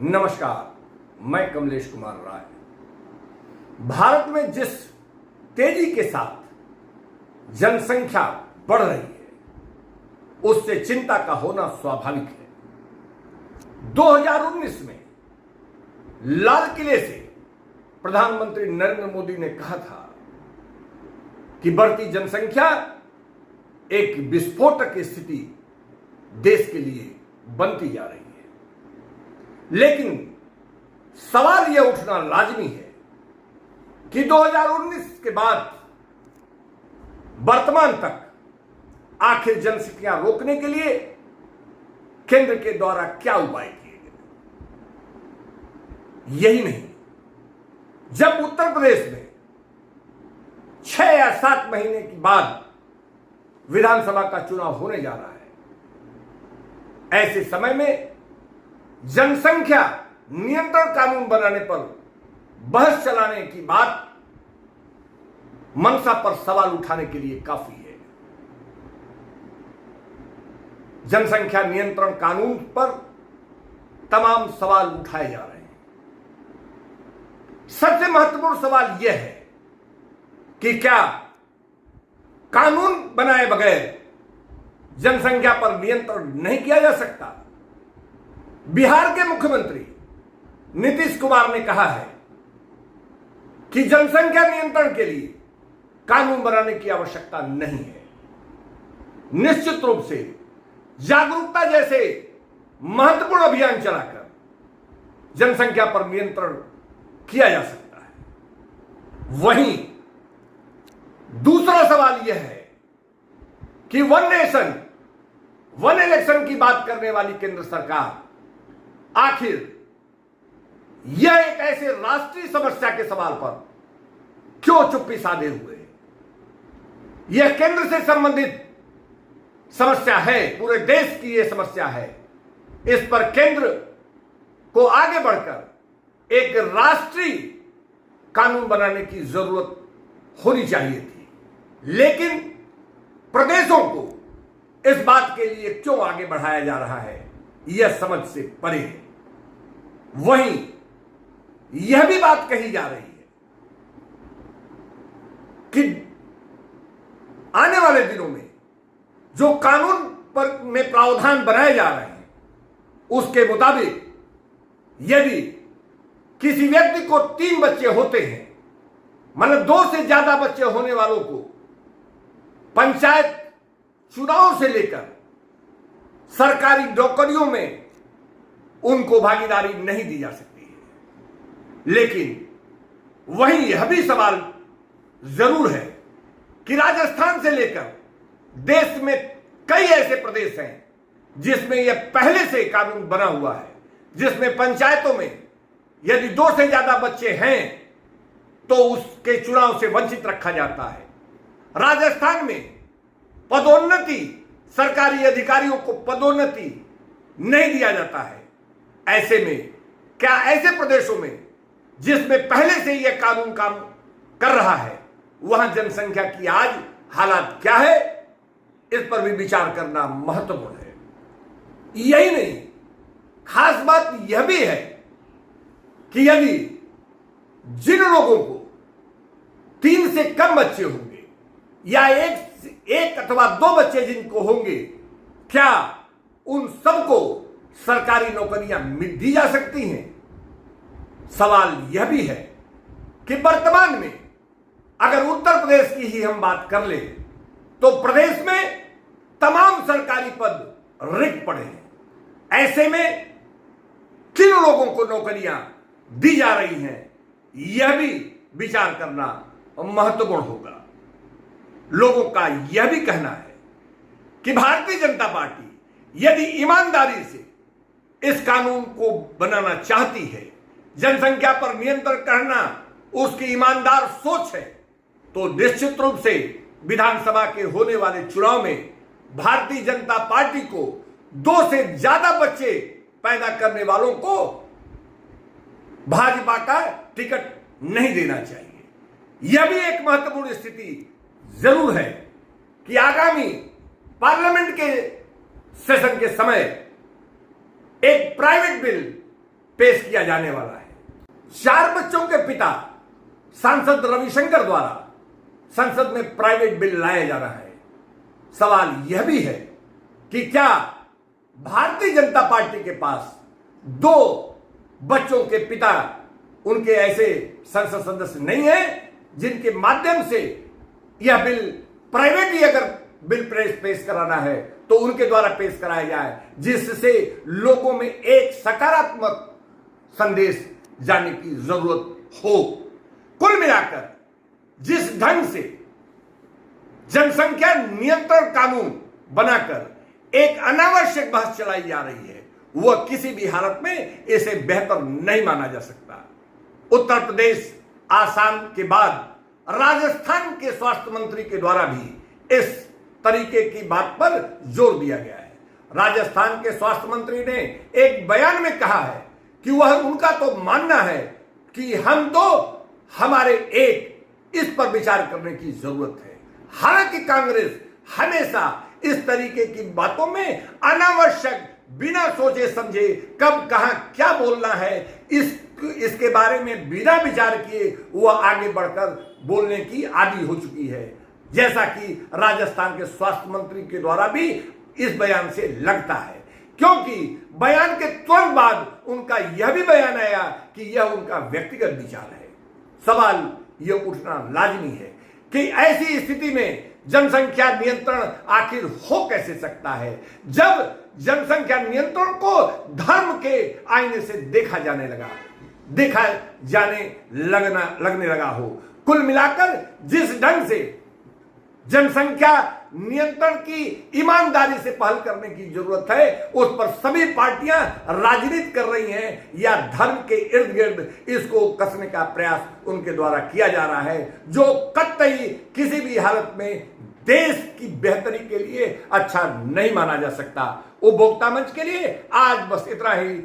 नमस्कार, मैं कमलेश कुमार राय। भारत में जिस तेजी के साथ जनसंख्या बढ़ रही है, उससे चिंता का होना स्वाभाविक है। 2019 में लाल किले से प्रधानमंत्री नरेंद्र मोदी ने कहा था कि बढ़ती जनसंख्या एक विस्फोटक स्थिति देश के लिए बनती जा रही है। लेकिन सवाल यह उठना लाजमी है कि 2019 के बाद वर्तमान तक आखिर जनसंख्या रोकने के लिए केंद्र के द्वारा क्या उपाय किए गए। यही नहीं, जब उत्तर प्रदेश में 6 या 7 महीने के बाद विधानसभा का चुनाव होने जा रहा है, ऐसे समय में जनसंख्या नियंत्रण कानून बनाने पर बहस चलाने की बात मंशा पर सवाल उठाने के लिए काफी है। जनसंख्या नियंत्रण कानून पर तमाम सवाल उठाए जा रहे हैं। सबसे महत्वपूर्ण सवाल यह है कि क्या कानून बनाए बगैर जनसंख्या पर नियंत्रण नहीं किया जा सकता। बिहार के मुख्यमंत्री नीतीश कुमार ने कहा है कि जनसंख्या नियंत्रण के लिए कानून बनाने की आवश्यकता नहीं है। निश्चित रूप से जागरूकता जैसे महत्वपूर्ण अभियान चलाकर जनसंख्या पर नियंत्रण किया जा सकता है। वहीं दूसरा सवाल यह है कि वन नेशन वन इलेक्शन की बात करने वाली केंद्र सरकार आखिर यह एक ऐसे राष्ट्रीय समस्या के सवाल पर क्यों चुप्पी साधे हुए है। यह केंद्र से संबंधित समस्या है, पूरे देश की यह समस्या है। इस पर केंद्र को आगे बढ़कर एक राष्ट्रीय कानून बनाने की जरूरत होनी चाहिए थी, लेकिन प्रदेशों को इस बात के लिए क्यों आगे बढ़ाया जा रहा है, यह समझ से परे है। वहीं यह भी बात कही जा रही है कि आने वाले दिनों में जो कानून पर में प्रावधान बनाए जा रहे हैं, उसके मुताबिक यदि किसी व्यक्ति को 3 बच्चे होते हैं, मतलब 2 से ज्यादा बच्चे होने वालों को पंचायत चुनाव से लेकर सरकारी नौकरियों में उनको भागीदारी नहीं दी जा सकती है। लेकिन वहीं यह भी सवाल जरूर है कि राजस्थान से लेकर देश में कई ऐसे प्रदेश हैं जिसमें यह पहले से कानून बना हुआ है, जिसमें पंचायतों में यदि 2 से ज्यादा बच्चे हैं तो उसके चुनाव से वंचित रखा जाता है। राजस्थान में पदोन्नति, सरकारी अधिकारियों को पदोन्नति नहीं दिया जाता है। ऐसे में क्या ऐसे प्रदेशों में जिसमें पहले से यह कानून काम कर रहा है, वहां जनसंख्या की आज हालात क्या है, इस पर भी विचार करना महत्वपूर्ण है। यही नहीं, खास बात यह भी है कि यदि जिन लोगों को 3 से कम बच्चे होंगे या एक अथवा 2 बच्चे जिनको होंगे, क्या उन सबको सरकारी नौकरियां दी जा सकती हैं। सवाल यह भी है कि वर्तमान में अगर उत्तर प्रदेश की ही हम बात कर ले तो प्रदेश में तमाम सरकारी पद रिक्त पड़े हैं। ऐसे में किन लोगों को नौकरियां दी जा रही हैं, यह भी विचार करना महत्वपूर्ण होगा। लोगों का यह भी कहना है कि भारतीय जनता पार्टी यदि ईमानदारी से इस कानून को बनाना चाहती है, जनसंख्या पर नियंत्रण करना उसकी ईमानदार सोच है, तो निश्चित रूप से विधानसभा के होने वाले चुनाव में भारतीय जनता पार्टी को 2 से ज्यादा बच्चे पैदा करने वालों को भाजपा का टिकट नहीं देना चाहिए। यह भी एक महत्वपूर्ण स्थिति जरूर है कि आगामी पार्लियामेंट के सेशन के समय एक प्राइवेट बिल पेश किया जाने वाला है। 4 बच्चों के पिता सांसद रविशंकर द्वारा संसद में प्राइवेट बिल लाया जा रहा है। सवाल यह भी है कि क्या भारतीय जनता पार्टी के पास 2 बच्चों के पिता उनके ऐसे संसद सदस्य नहीं है जिनके माध्यम से यह बिल प्राइवेटली अगर बिल पेश कराना है तो उनके द्वारा पेश कराया जाए, जिससे लोगों में एक सकारात्मक संदेश जाने की जरूरत हो। कुल मिलाकर जिस ढंग से जनसंख्या नियंत्रण कानून बनाकर एक अनावश्यक बहस चलाई जा रही है, वह किसी भी हालत में इसे बेहतर नहीं माना जा सकता। उत्तर प्रदेश, आसाम के बाद राजस्थान के स्वास्थ्य मंत्री के द्वारा भी इस तरीके की बात पर जोर दिया गया है। राजस्थान के स्वास्थ्य मंत्री ने एक बयान में कहा है कि वह उनका तो मानना है कि हम तो हमारे एक इस पर विचार करने की जरूरत है। हालांकि कांग्रेस हमेशा इस तरीके की बातों में अनावश्यक बिना सोचे समझे कब कहां क्या बोलना है इसके बारे में बिना विचार किए वह आगे बढ़कर बोलने की आदी हो चुकी है, जैसा कि राजस्थान के स्वास्थ्य मंत्री के द्वारा भी इस बयान से लगता है। क्योंकि बयान के तुरंत बाद उनका यह भी बयान आया कि यह उनका व्यक्तिगत विचार है। सवाल यह उठना लाजमी है कि ऐसी स्थिति में जनसंख्या नियंत्रण आखिर हो कैसे सकता है, जब जनसंख्या नियंत्रण को धर्म के आईने से देखा जाने लगने लगा हो। कुल मिलाकर जिस ढंग से जनसंख्या नियंत्रण की ईमानदारी से पहल करने की जरूरत है, उस पर सभी पार्टियां राजनीति कर रही हैं या धर्म के इर्द गिर्द इसको कसने का प्रयास उनके द्वारा किया जा रहा है, जो कतई किसी भी हालत में देश की बेहतरी के लिए अच्छा नहीं माना जा सकता। उपभोक्ता मंच के लिए आज बस इतना ही।